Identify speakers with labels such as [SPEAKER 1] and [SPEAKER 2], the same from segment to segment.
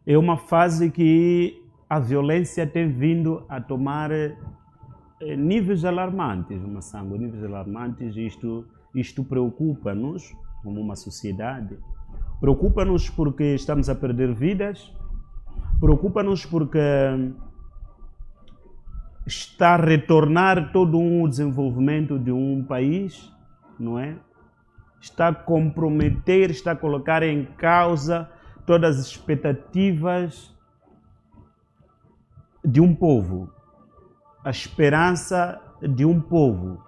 [SPEAKER 1] é uma fase que a violência tem vindo a tomar níveis alarmantes, Massango, níveis alarmantes. Isto preocupa-nos como uma sociedade. Preocupa-nos porque estamos a perder vidas, preocupa-nos porque está a retornar todo o desenvolvimento de um país, não é? Está a comprometer, está a colocar em causa todas as expectativas de um povo, a esperança de um povo.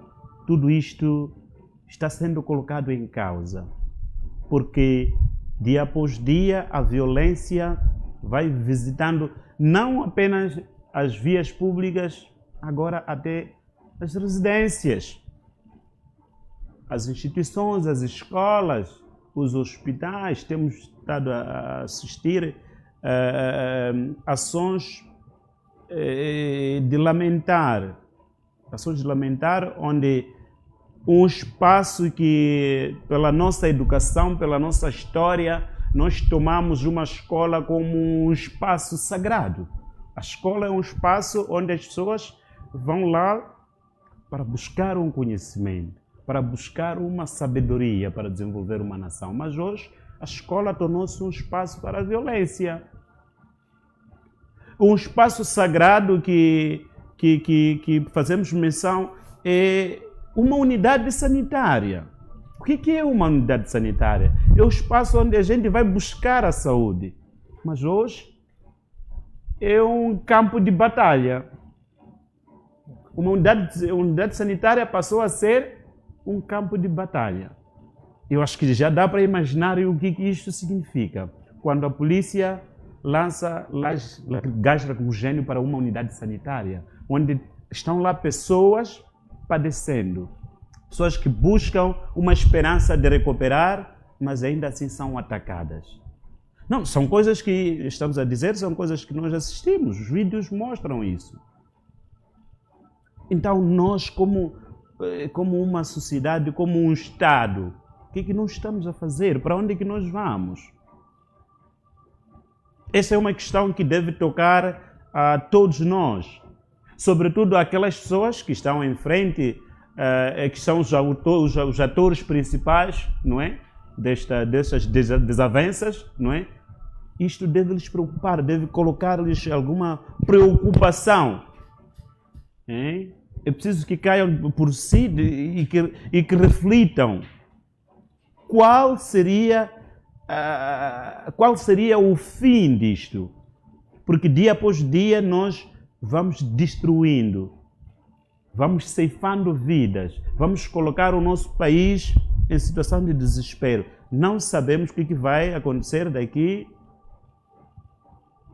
[SPEAKER 1] Tudo isto está sendo colocado em causa, porque dia após dia a violência vai visitando não apenas as vias públicas, agora até as residências, as instituições, as escolas, os hospitais. Temos estado a assistir ações de lamentar, onde um espaço que, pela nossa educação, pela nossa história, nós tomamos uma escola como um espaço sagrado. A escola é um espaço onde as pessoas vão lá para buscar um conhecimento, para buscar uma sabedoria para desenvolver uma nação. Mas hoje a escola tornou-se um espaço para a violência. Um espaço sagrado que fazemos menção é uma unidade sanitária. O que é uma unidade sanitária? É o espaço onde a gente vai buscar a saúde. Mas hoje é um campo de batalha. Uma unidade sanitária passou a ser um campo de batalha. Eu acho que já dá para imaginar o que isto significa. Quando a polícia lança gás lacrimogêneo para uma unidade sanitária, onde estão lá pessoas padecendo, pessoas que buscam uma esperança de recuperar, mas ainda assim são atacadas. Não, são coisas que estamos a dizer, são coisas que nós assistimos, os vídeos mostram isso. Então nós, como uma sociedade, como um Estado, o que é que nós estamos a fazer? Para onde é que nós vamos? Essa é uma questão que deve tocar a todos nós, sobretudo aquelas pessoas que estão em frente, que são os atores principais, não é? Dessas desavenças, não é? Isto deve lhes preocupar, deve colocar-lhes alguma preocupação. É preciso que caiam por si e que reflitam qual seria o fim disto. Porque dia após dia nós vamos destruindo, vamos ceifando vidas, vamos colocar o nosso país em situação de desespero. Não sabemos o que vai acontecer daqui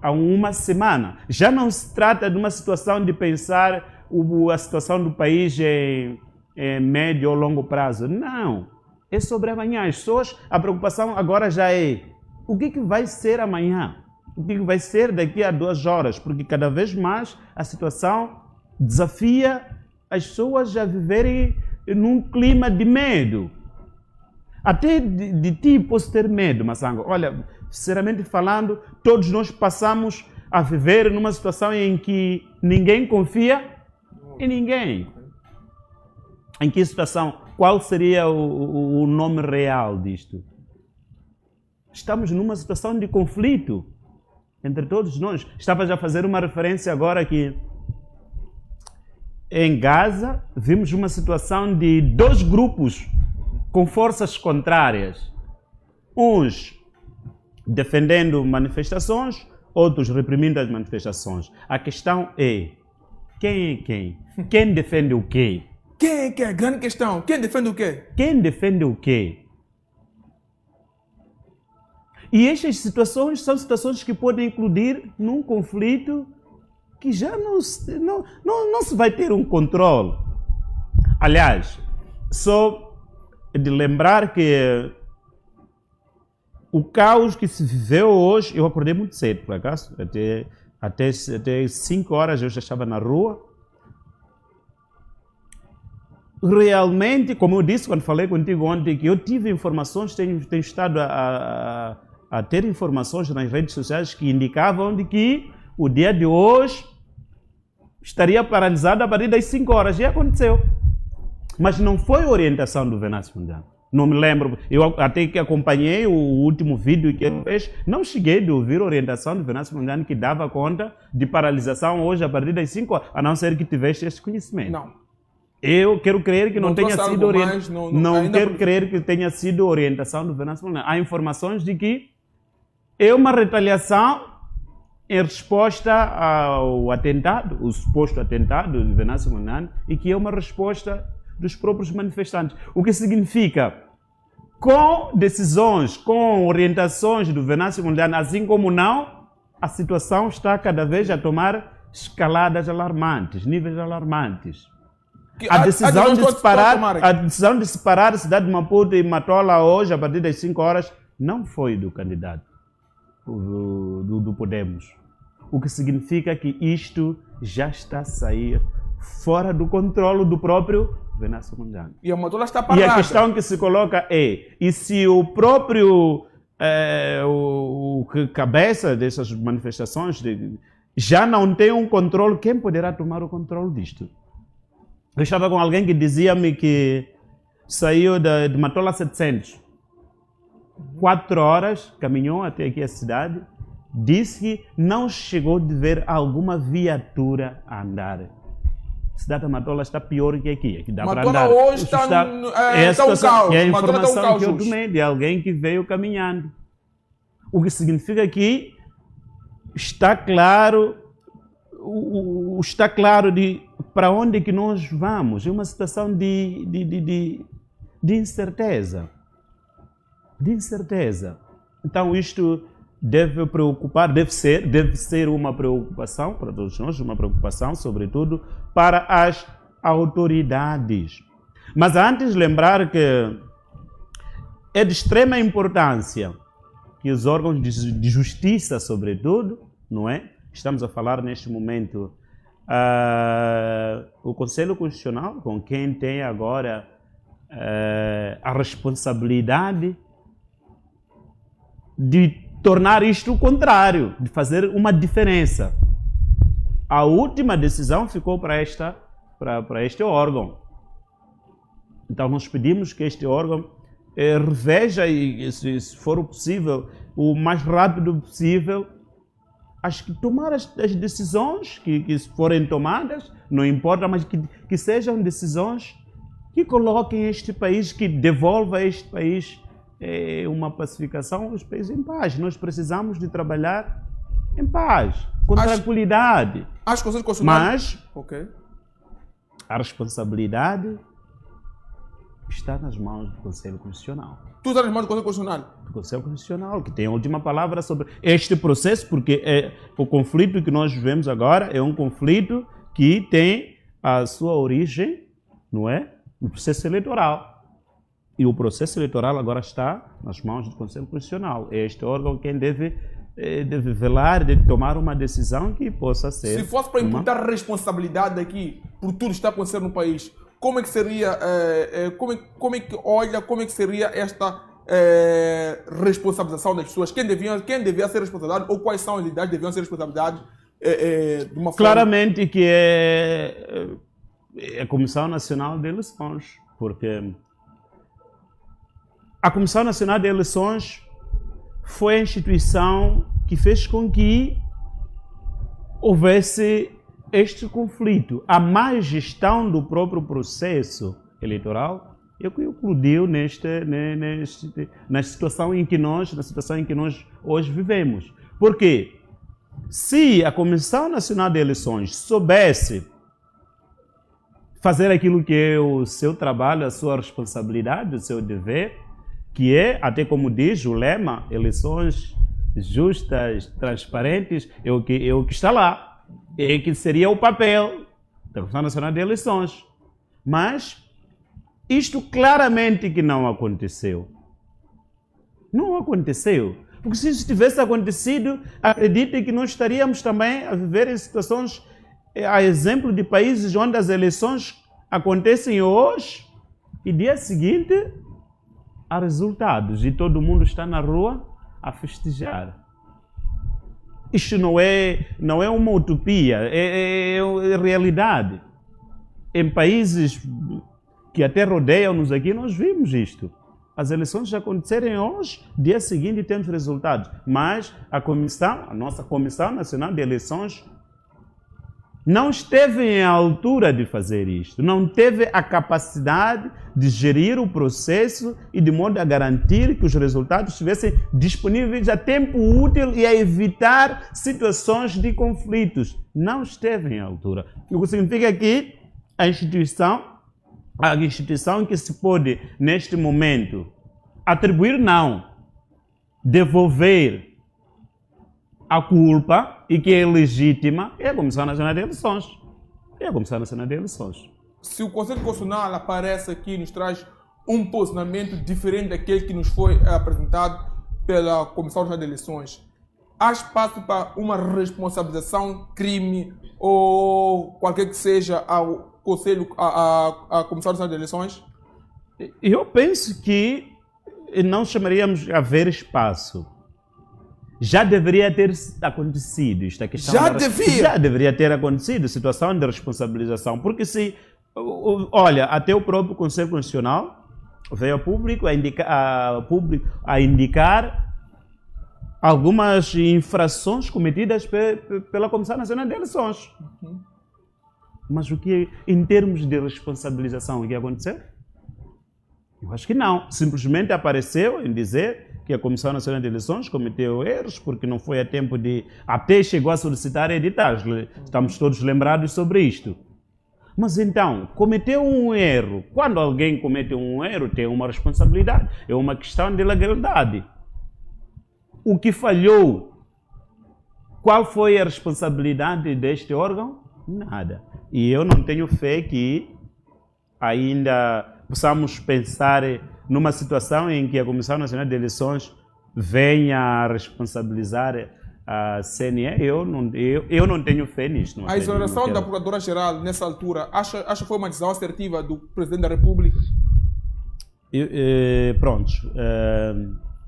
[SPEAKER 1] a uma semana. Já não se trata de uma situação de pensar a situação do país em médio ou longo prazo. Não. É sobre amanhã. As pessoas, a preocupação agora já é o que vai ser amanhã? O que vai ser daqui a 2 horas? Porque cada vez mais a situação desafia as pessoas a viverem num clima de medo. Até de ti posso ter medo, Massango. Olha, sinceramente falando, todos nós passamos a viver numa situação em que ninguém confia em ninguém. Em que situação? Qual seria o nome real disto? Estamos numa situação de conflito entre todos nós. Estava já a fazer uma referência agora que em Gaza vimos uma situação de 2 grupos com forças contrárias. Uns defendendo manifestações, outros reprimindo as manifestações. A questão é, quem é quem? Quem defende o quê?
[SPEAKER 2] Quem é que é a grande questão? Quem defende o quê?
[SPEAKER 1] Quem defende o quê? E estas situações são situações que podem incluir num conflito que já não se vai ter um controle. Aliás, só de lembrar que o caos que se viveu hoje, eu acordei muito cedo, por acaso, até 5 horas eu já estava na rua. Realmente, como eu disse quando falei contigo ontem, que eu tive informações, tenho estado a a ter informações nas redes sociais que indicavam de que o dia de hoje estaria paralisado a partir das 5 horas. E aconteceu. Mas não foi orientação do Venâncio Mondlane. Não me lembro. Eu até que acompanhei o último vídeo que ele fez, não cheguei de ouvir a orientação do Venâncio Mondlane que dava conta de paralisação hoje a partir das 5 horas, a não ser que tivesse esse conhecimento.
[SPEAKER 2] Não.
[SPEAKER 1] Eu quero crer que não tenha sido orientação. Não quero
[SPEAKER 2] por...
[SPEAKER 1] crer que tenha sido orientação do Venâncio Mondlane. Há informações de que é uma retaliação em resposta ao atentado, o suposto atentado do Venâncio Mondlane, e que é uma resposta dos próprios manifestantes. O que significa, com decisões, com orientações do Venâncio Mondlane, assim como não, a situação está cada vez a tomar escaladas alarmantes, níveis alarmantes. A decisão de separar a cidade de Maputo e Matola hoje, a partir das 5 horas, não foi do candidato do Podemos. O que significa que isto já está a sair fora do controle do próprio Venâncio Mondlane.
[SPEAKER 2] E a Matola está parada.
[SPEAKER 1] E a questão que se coloca é, e se o próprio o cabeça dessas manifestações já não tem um controle, quem poderá tomar o controle disto? Eu estava com alguém que dizia-me que saiu de Matola 700. 4 horas, caminhou até aqui a cidade, disse que não chegou a ver alguma viatura a andar. A cidade de Matola está pior que aqui. Aqui dá para andar.
[SPEAKER 2] Matola hoje está um caos.
[SPEAKER 1] É a informação que eu tomei de alguém que veio caminhando. O que significa que está claro, de para onde é que nós vamos. É uma situação de incerteza. De incerteza. Então isto deve preocupar, deve ser uma preocupação para todos nós, uma preocupação sobretudo para as autoridades. Mas antes lembrar que é de extrema importância que os órgãos de justiça, sobretudo, não é? Estamos a falar neste momento o Conselho Constitucional, com quem tem agora a responsabilidade de tornar isto o contrário, de fazer uma diferença. A última decisão ficou para este órgão. Então nós pedimos que este órgão reveja e, se for possível, o mais rápido possível, tomar as decisões que forem tomadas, não importa, mas que sejam decisões que coloquem este país, que devolvam a este país uma pacificação, os países em paz. Nós precisamos de trabalhar em paz, com tranquilidade.
[SPEAKER 2] Acho que o Conselho Constitucional...
[SPEAKER 1] Mas a responsabilidade está nas mãos do Conselho Constitucional.
[SPEAKER 2] Tu estás nas mãos do Conselho Constitucional? Do
[SPEAKER 1] Conselho Constitucional, que tem a última palavra sobre este processo, porque o conflito que nós vivemos agora é um conflito que tem a sua origem, não é, no processo eleitoral. E o processo eleitoral agora está nas mãos do Conselho Constitucional. É este órgão quem deve velar, deve tomar uma decisão que possa ser...
[SPEAKER 2] Se fosse para imputar responsabilidade aqui por tudo que está acontecendo no país, como é que seria, como é que seria esta responsabilização das pessoas? Quem devia ser responsabilizado ou quais são as entidades que deviam ser responsabilizadas de uma forma...
[SPEAKER 1] Claramente que é a Comissão Nacional de Eleições, porque a Comissão Nacional de Eleições foi a instituição que fez com que houvesse este conflito. A má gestão do próprio processo eleitoral é o que eclodiu na situação em que nós hoje vivemos. Porque se a Comissão Nacional de Eleições soubesse fazer aquilo que é o seu trabalho, a sua responsabilidade, o seu dever, que é, até como diz o lema, eleições justas, transparentes, é o que está lá. É que seria o papel da Comissão Nacional de Eleições. Mas isto claramente que não aconteceu. Não aconteceu. Porque se isso tivesse acontecido, acreditem que nós estaríamos também a viver em situações, a exemplo de países onde as eleições acontecem hoje e dia seguinte há resultados e todo mundo está na rua a festejar. Isto não é uma utopia, é realidade. Em países que até rodeiam-nos aqui, nós vimos isto. As eleições já acontecerem hoje, dia seguinte temos resultados. Mas a nossa Comissão Nacional de Eleições, não esteve à altura de fazer isto. Não teve a capacidade de gerir o processo e de modo a garantir que os resultados estivessem disponíveis a tempo útil e a evitar situações de conflitos. Não esteve à altura. O que significa que a instituição que se pode, neste momento, atribuir não, devolver a culpa e que é legítima é a Comissão Nacional de Eleições.
[SPEAKER 2] Se o Conselho Constitucional aparece aqui e nos traz um posicionamento diferente daquele que nos foi apresentado pela Comissão Nacional de Eleições, há espaço para uma responsabilização, crime ou qualquer que seja ao Conselho, a Comissão Nacional de Eleições?
[SPEAKER 1] Eu penso que não chamaríamos de haver espaço. Já deveria ter acontecido isto. A questão já deveria ter acontecido, situação de responsabilização. Porque olha, até o próprio Conselho Constitucional veio ao público a indicar algumas infrações cometidas pela Comissão Nacional de Eleições. Mas o que, em termos de responsabilização, o que aconteceu? Eu acho que não. Simplesmente apareceu em dizer que a Comissão Nacional de Eleições cometeu erros porque não foi a tempo de... Até chegou a solicitar editais. Estamos todos lembrados sobre isto. Mas então, cometeu um erro. Quando alguém comete um erro, tem uma responsabilidade. É uma questão de legalidade. O que falhou? Qual foi a responsabilidade deste órgão? Nada. E eu não tenho fé que ainda possamos pensar numa situação em que a Comissão Nacional de Eleições venha a responsabilizar a CNE. Eu não tenho fé nisto.
[SPEAKER 2] A exoneração da Procuradora-Geral, nessa altura, acha que foi uma decisão assertiva do Presidente da República?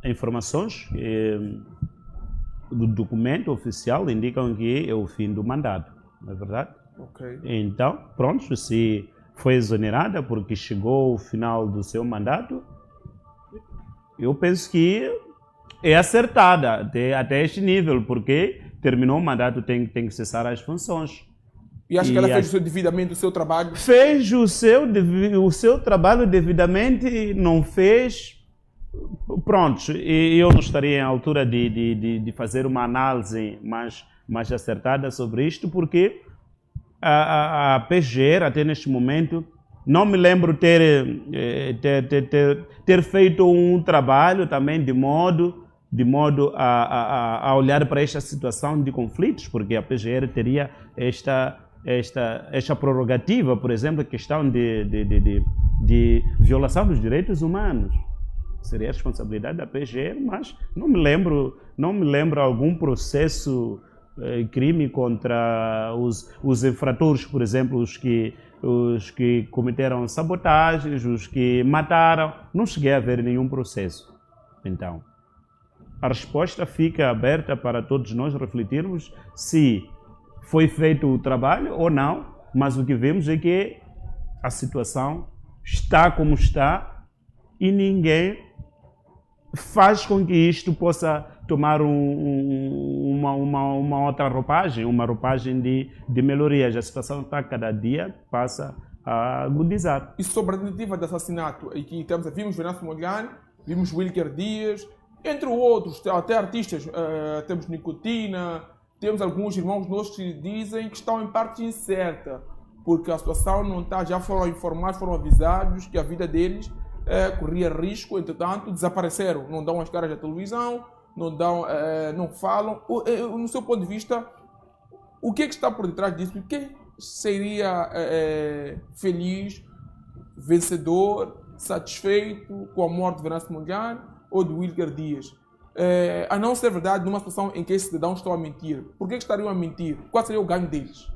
[SPEAKER 2] Informações do documento oficial indicam que é o fim do mandato, não é verdade? Okay.
[SPEAKER 1] Então, pronto, se foi exonerada porque chegou ao final do seu mandato, eu penso que é acertada até este nível, porque terminou o mandato, tem que cessar as funções.
[SPEAKER 2] E acho que ela fez devidamente o seu trabalho?
[SPEAKER 1] Fez o seu trabalho devidamente, não fez. Pronto, eu não estaria à altura de fazer uma análise mais acertada sobre isto, porque a PGR, até neste momento, não me lembro ter feito um trabalho também de modo a olhar para esta situação de conflitos, porque a PGR teria esta prerrogativa, por exemplo, a questão de violação dos direitos humanos. Seria a responsabilidade da PGR, mas não me lembro algum processo crime contra os infratores, por exemplo, os que cometeram sabotagens, os que mataram. Não cheguei a ver nenhum processo. Então, a resposta fica aberta para todos nós refletirmos se foi feito o trabalho ou não, mas o que vemos é que a situação está como está e ninguém faz com que isto possa tomar uma outra roupagem, uma roupagem de melhorias. A situação está cada dia passa a agudizar.
[SPEAKER 2] E sobre a tentativa de assassinato, aqui vimos Venâncio Mondlane, vimos Wilker Dias, entre outros, até artistas, temos Nicotina, temos alguns irmãos nossos que dizem que estão em parte incerta, porque a situação não está, já foram informados, foram avisados que a vida deles corria risco, entretanto desapareceram, não dão as caras da televisão, não falam. No seu ponto de vista, o que está por detrás disso? Quem seria feliz, vencedor, satisfeito com a morte de Venâncio Mondlane ou de Wilker Dias? A não ser verdade, numa situação em que esses cidadãos estão a mentir. Por que estariam a mentir? Qual seria o ganho deles?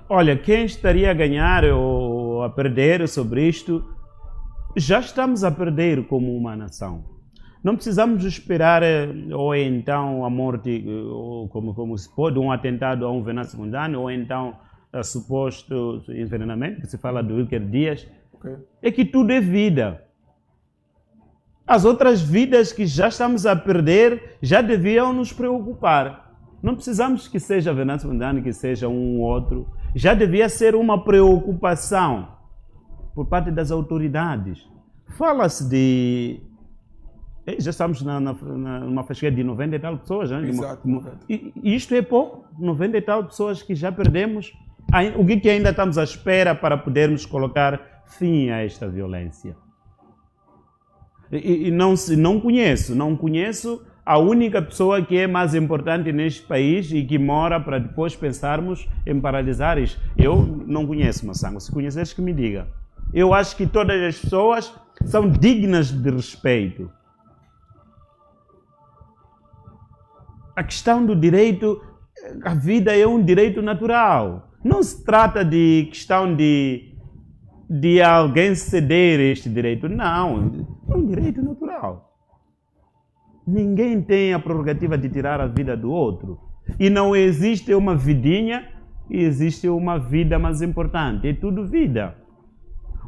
[SPEAKER 1] Olha, quem estaria a ganhar ou a perder sobre isto? Já estamos a perder como uma nação. Não precisamos esperar ou então a morte, ou como se pode, um atentado a um Venâncio Mondlane, ou então a suposto envenenamento, que se fala do Wilker Dias.
[SPEAKER 2] Ok.
[SPEAKER 1] É que tudo é vida. As outras vidas que já estamos a perder já deviam nos preocupar. Não precisamos que seja Venâncio Mondlane, que seja um ou outro. Já devia ser uma preocupação por parte das autoridades. Fala-se de... Já estamos numa faixa de 90 e tal pessoas. Né?
[SPEAKER 2] Exato.
[SPEAKER 1] E isto é pouco. 90 e tal pessoas que já perdemos. O que ainda estamos à espera para podermos colocar fim a esta violência? E não conheço a única pessoa que é mais importante neste país e que mora para depois pensarmos em paralisar isto. Eu não conheço, Massango. Se conheceres, que me diga. Eu acho que todas as pessoas são dignas de respeito. A questão do direito, a vida é um direito natural. Não se trata de questão de alguém ceder este direito. Não, é um direito natural. Ninguém tem a prerrogativa de tirar a vida do outro. E não existe uma vidinha e existe uma vida mais importante. É tudo vida.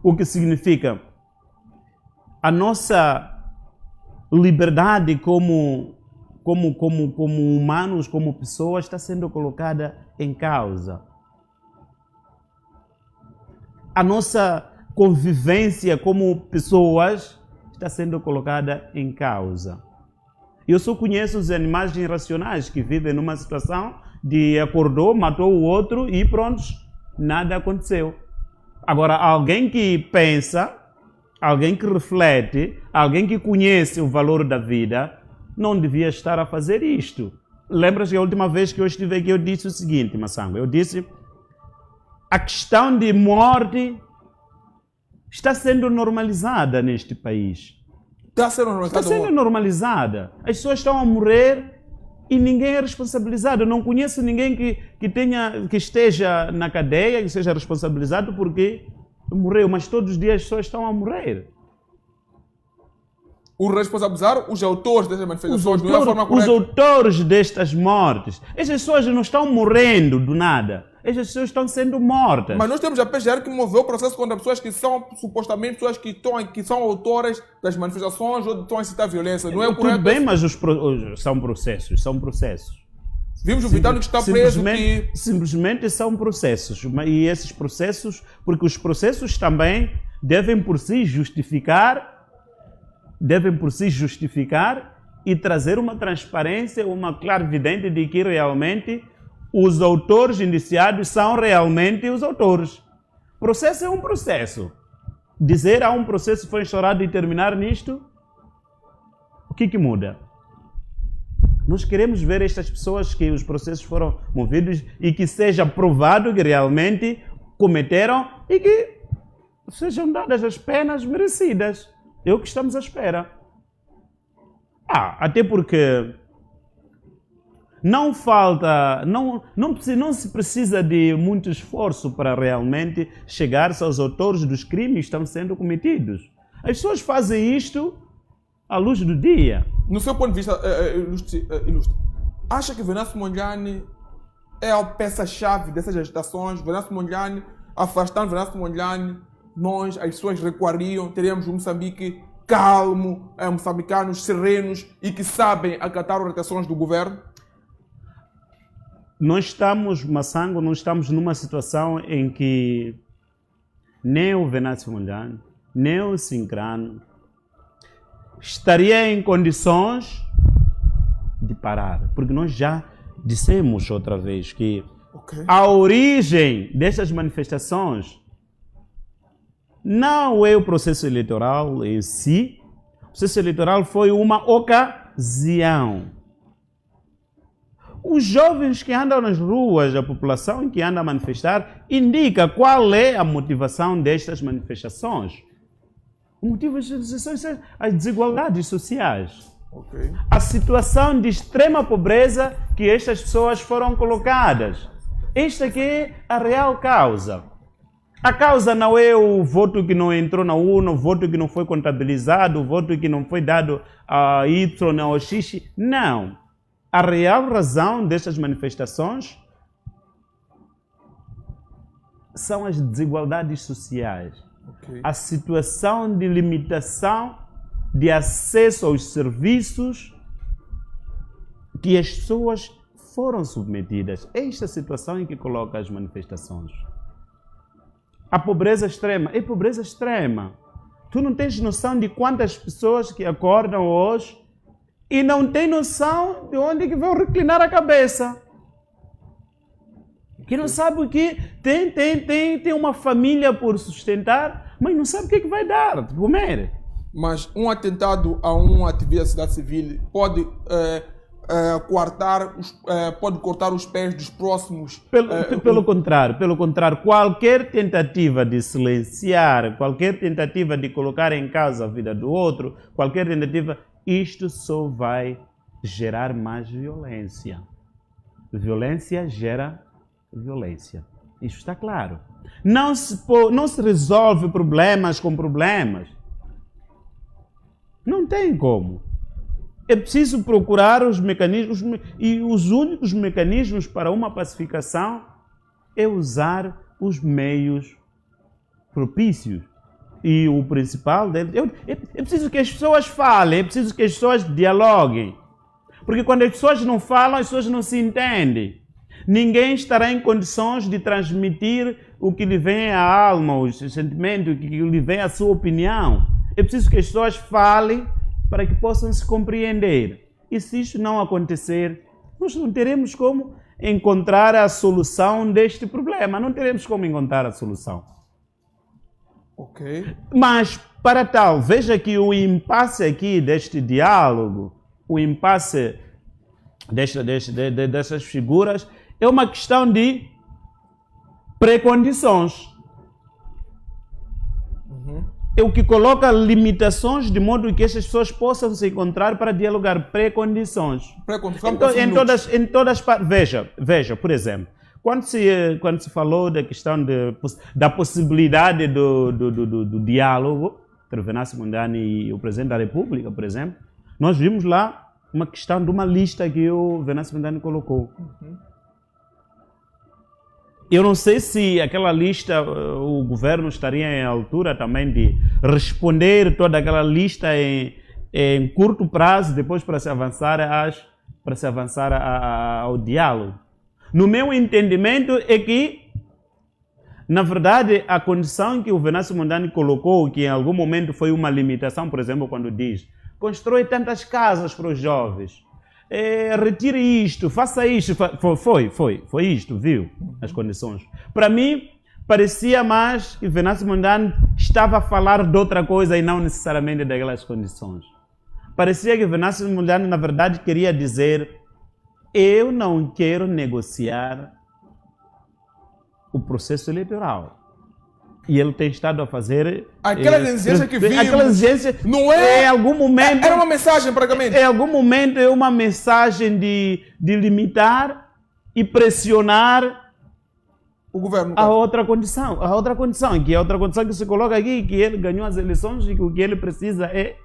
[SPEAKER 1] O que significa a nossa liberdade como humanos, como pessoas, está sendo colocada em causa. A nossa convivência como pessoas está sendo colocada em causa. Eu só conheço os animais irracionais que vivem numa situação de acordou, matou o outro e pronto, nada aconteceu. Agora, alguém que pensa, alguém que reflete, alguém que conhece o valor da vida, não devia estar a fazer isto. Lembras que a última vez que eu estive aqui eu disse o seguinte, Massango, eu disse a questão de morte está sendo normalizada neste país.
[SPEAKER 2] Está sendo
[SPEAKER 1] normalizada. As pessoas estão a morrer e ninguém é responsabilizado. Eu não conheço ninguém que esteja na cadeia e seja responsabilizado porque morreu, mas todos os dias as pessoas estão a morrer.
[SPEAKER 2] O responsabilizar os autores destas manifestações não é a forma correta.
[SPEAKER 1] Os autores destas mortes. Essas pessoas não estão morrendo do nada. Essas pessoas estão sendo mortas.
[SPEAKER 2] Mas nós temos a PGR que moveu o processo contra pessoas que são supostamente pessoas que são autoras das manifestações ou estão a incitar violência. Não é o correto?
[SPEAKER 1] Tudo bem, mas são processos.
[SPEAKER 2] Vimos o Vitano que está preso
[SPEAKER 1] simplesmente são processos. E esses processos, porque os processos também devem por si justificar e trazer uma transparência, uma clarividência de que realmente os autores indiciados são realmente os autores. Processo é um processo. Dizer há um processo foi instaurado e terminar nisto, o que muda? Nós queremos ver estas pessoas que os processos foram movidos e que seja provado que realmente cometeram e que sejam dadas as penas merecidas. É o que estamos à espera. Até porque não se precisa de muito esforço para realmente chegar-se aos autores dos crimes que estão sendo cometidos. As pessoas fazem isto à luz do dia.
[SPEAKER 2] No seu ponto de vista, ilustre, acha que Venâncio Mondlane é a peça-chave dessas agitações? Venâncio Mondlane, afastando Venâncio Mondlane, as pessoas recuariam, teríamos um Moçambique calmo, moçambicanos serenos e que sabem acatar as orientações do governo?
[SPEAKER 1] Nós estamos numa situação em que nem o Venâncio Mondlane, nem o Sincrano estaria em condições de parar. Porque nós já dissemos outra vez que a origem destas manifestações não é o processo eleitoral em si. O processo eleitoral foi uma ocasião. Os jovens que andam nas ruas, a população que anda a manifestar, indica qual é a motivação destas manifestações. O motivo das manifestações são as desigualdades sociais. A situação de extrema pobreza que estas pessoas foram colocadas. Esta aqui é a real causa. A causa não é o voto que não entrou na urna, o voto que não foi contabilizado, o voto que não foi dado a Y ou X. Não. A real razão destas manifestações são as desigualdades sociais.
[SPEAKER 2] Ok.
[SPEAKER 1] A situação de limitação de acesso aos serviços que as pessoas foram submetidas. É esta situação em que coloca as manifestações. A pobreza extrema. É pobreza extrema. Tu não tens noção de quantas pessoas que acordam hoje e não têm noção de onde que vão reclinar a cabeça. Que não sabe o que tem uma família por sustentar, mas não sabe o que, é que vai dar de comer.
[SPEAKER 2] Mas um atentado a um ativista da sociedade civil pode cortar os pés dos próximos.
[SPEAKER 1] Pelo contrário, qualquer tentativa de silenciar, qualquer tentativa de colocar em causa a vida do outro, qualquer tentativa, isto só vai gerar mais violência. Violência gera violência. Isso está claro. Não se resolve problemas com problemas. Não tem como. É preciso procurar os mecanismos, e os únicos mecanismos para uma pacificação é usar os meios propícios. E o principal deles é preciso que as pessoas falem, é preciso que as pessoas dialoguem. Porque quando as pessoas não falam, as pessoas não se entendem. Ninguém estará em condições de transmitir o que lhe vem à alma, os sentimentos, o que lhe vem à sua opinião. É preciso que as pessoas falem para que possam se compreender. E se isso não acontecer, nós não teremos como encontrar a solução deste problema. Não teremos como encontrar a solução.
[SPEAKER 2] Ok.
[SPEAKER 1] Mas, para tal, veja que o impasse aqui deste diálogo, o impasse dessas figuras, é uma questão de precondições. É o que coloca limitações de modo que essas pessoas possam se encontrar para dialogar. Precondições. Em todas partes. Veja, por exemplo, quando se falou da questão da possibilidade do diálogo entre o Venâncio Mondlane e o Presidente da República, por exemplo, nós vimos lá uma questão de uma lista que o Venâncio Mondlane colocou. Eu não sei se aquela lista o governo estaria em altura também de responder toda aquela lista em curto prazo, depois para se avançar ao diálogo. No meu entendimento é que, na verdade, a condição que o Venâncio Mondlane colocou, que em algum momento foi uma limitação, por exemplo, quando diz: constrói tantas casas para os jovens, retire isto, faça isto. Foi isto, viu? As condições. Para mim, parecia mais que Venâncio Mondlane estava a falar de outra coisa e não necessariamente daquelas condições. Parecia que Venâncio Mondlane, na verdade, queria dizer: eu não quero negociar o processo eleitoral. E ele tem estado a fazer...
[SPEAKER 2] Aquela exigência que vimos...
[SPEAKER 1] Aquela exigência...
[SPEAKER 2] Não é...
[SPEAKER 1] Em algum momento...
[SPEAKER 2] Era uma mensagem, praticamente.
[SPEAKER 1] Em algum momento é uma mensagem de limitar e pressionar
[SPEAKER 2] o governo.
[SPEAKER 1] A outra condição, que é a outra condição que se coloca aqui, que ele ganhou as eleições e que o que ele precisa é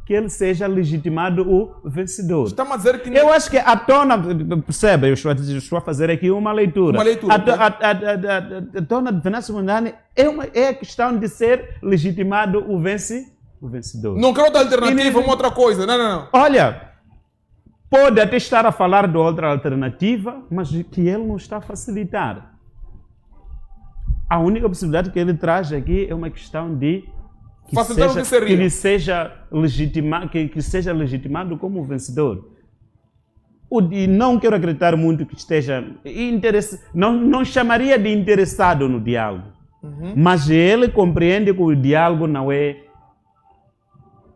[SPEAKER 1] que ele seja legitimado o vencedor.
[SPEAKER 2] Estamos a dizer que...
[SPEAKER 1] Eu acho que a tona... Percebe, eu estou a fazer aqui uma leitura. A tona de Venâncio Mondlane é a questão de ser legitimado o vencedor.
[SPEAKER 2] Não quero outra alternativa, uma outra coisa. Não.
[SPEAKER 1] Olha, pode até estar a falar de outra alternativa, mas que ele não está a facilitar. A única possibilidade que ele traz aqui é uma questão de que ele seja legitimado como vencedor. E não quero acreditar muito que esteja não chamaria de interessado no diálogo, mas ele compreende que o diálogo não é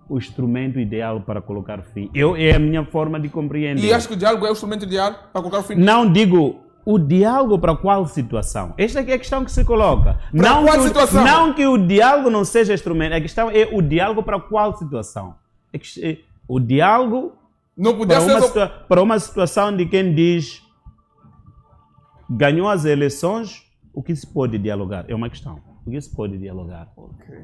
[SPEAKER 1] o instrumento ideal para colocar fim. É a minha forma de compreender.
[SPEAKER 2] E acho que o diálogo é o instrumento ideal para colocar fim?
[SPEAKER 1] Não digo o diálogo para qual situação? Esta aqui é a questão que se coloca.
[SPEAKER 2] Para qual situação?
[SPEAKER 1] Não que o diálogo não seja instrumento. A questão é o diálogo para qual situação? O diálogo
[SPEAKER 2] não podia
[SPEAKER 1] para uma situação de quem diz ganhou as eleições, o que se pode dialogar? É uma questão. O que se pode dialogar?
[SPEAKER 2] Ok.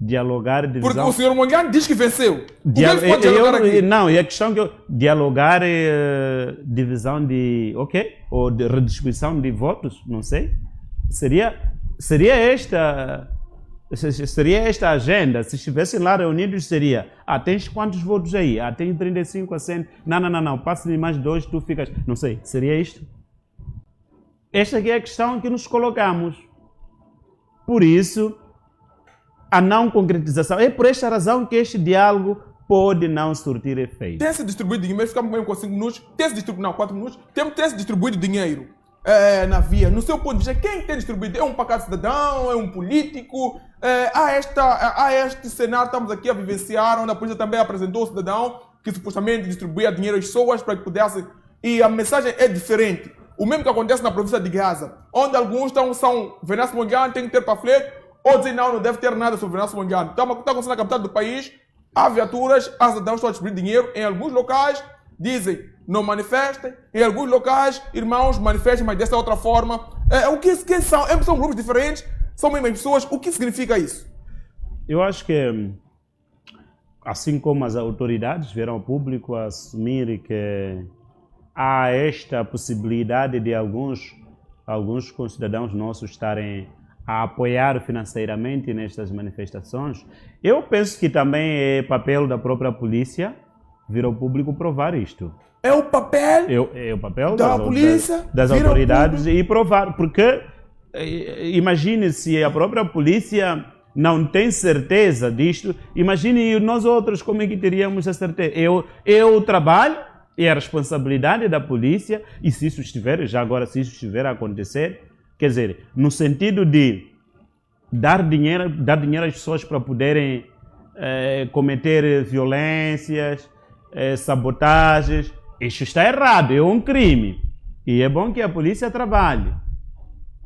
[SPEAKER 1] Dialogar, divisão...
[SPEAKER 2] Porque o senhor Monlhan diz que venceu. O que é que se pode dialogar aqui?
[SPEAKER 1] Não, é a questão que dialogar é divisão de... Ok? Ou de redistribuição de votos, não sei. Seria esta a agenda. Se estivessem lá reunidos, seria: tens quantos votos aí? Tem 35 a 100. Não, passa-me mais 2, tu ficas... Não sei, seria isto? Esta aqui é a questão que nos colocamos. Por isso, a não concretização. É por esta razão que este diálogo pode não surtir efeito.
[SPEAKER 2] Tem-se distribuído dinheiro, ficamos mesmo com 5 minutos, tem-se distribuído, 4 minutos, tem-se distribuído dinheiro na via. No seu ponto de vista, quem tem distribuído? É um pacato cidadão? É um político? Há este cenário, estamos aqui a vivenciar, onde a polícia também apresentou o cidadão que supostamente distribuía dinheiro às pessoas para que pudesse... E a mensagem é diferente. O mesmo que acontece na província de Gaza, onde alguns são Venâncio Mondlane, tem que ter panfleto, outros dizem não deve ter nada sobre Venâncio Mondlane. Então, está acontecendo na capital do país, há viaturas, há cidadãos estão a distribuir dinheiro. Em alguns locais, dizem não manifestem. Em alguns locais, irmãos, manifestem, mas dessa outra forma. Quem são? São grupos diferentes, são mesmas pessoas. O que significa isso?
[SPEAKER 1] Eu acho que, assim como as autoridades vieram ao público a assumir que há esta possibilidade de alguns concidadãos nossos estarem a apoiar financeiramente nestas manifestações, eu penso que também é papel da própria polícia vir ao público provar isto.
[SPEAKER 2] É o papel,
[SPEAKER 1] é o papel
[SPEAKER 2] da polícia,
[SPEAKER 1] das autoridades e provar, porque imagine se a própria polícia não tem certeza disto, imagine nós outros como é que teríamos a certeza. Eu o trabalho, é a responsabilidade da polícia, e se isso estiver a acontecer, quer dizer, no sentido de dar dinheiro às pessoas para poderem cometer violências, sabotagens, isso está errado, é um crime. E é bom que a polícia trabalhe.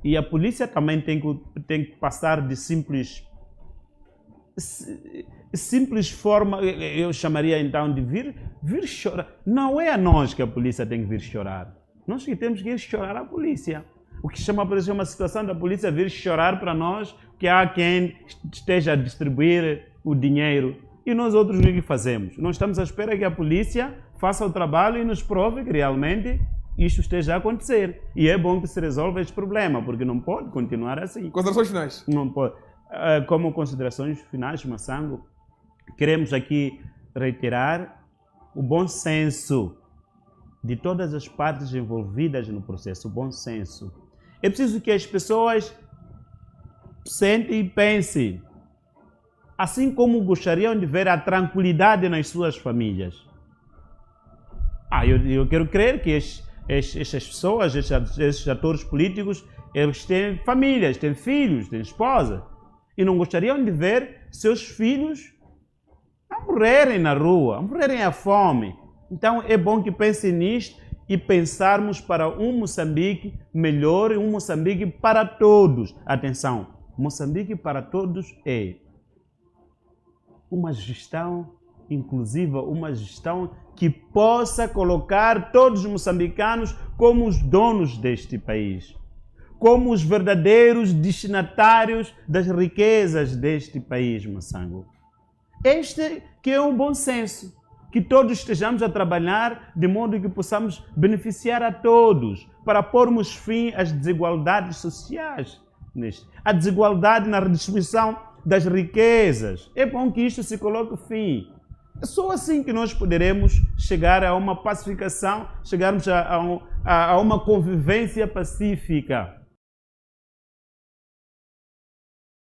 [SPEAKER 1] E a polícia também tem que passar de simples forma, eu chamaria então de vir chorar. Não é a nós que a polícia tem que vir chorar. Nós que temos que ir chorar à polícia. O que chama por exemplo uma situação da polícia vir chorar para nós que há quem esteja a distribuir o dinheiro. E nós outros o que fazemos? Nós estamos à espera que a polícia faça o trabalho e nos prove que realmente isto esteja a acontecer. E é bom que se resolva este problema, porque não pode continuar assim.
[SPEAKER 2] Considerações finais?
[SPEAKER 1] Não pode. Como considerações finais, Massango, queremos aqui reiterar o bom senso de todas as partes envolvidas no processo, o bom senso. É preciso que as pessoas sentem e pensem, assim como gostariam de ver a tranquilidade nas suas famílias. Eu quero crer que estas pessoas, estes atores políticos, eles têm famílias, têm filhos, têm esposa, e não gostariam de ver seus filhos a morrerem na rua, a morrerem à fome. Então é bom que pensem nisto e pensarmos para um Moçambique melhor e um Moçambique para todos. Atenção, Moçambique para todos é uma gestão inclusiva, uma gestão que possa colocar todos os moçambicanos como os donos deste país, como os verdadeiros destinatários das riquezas deste país, Massango. Este que é um bom senso, que todos estejamos a trabalhar de modo que possamos beneficiar a todos, para pormos fim às desigualdades sociais, a desigualdade na redistribuição das riquezas. É bom que isto se coloque fim. É só assim que nós poderemos chegar a uma pacificação, chegarmos a uma convivência pacífica.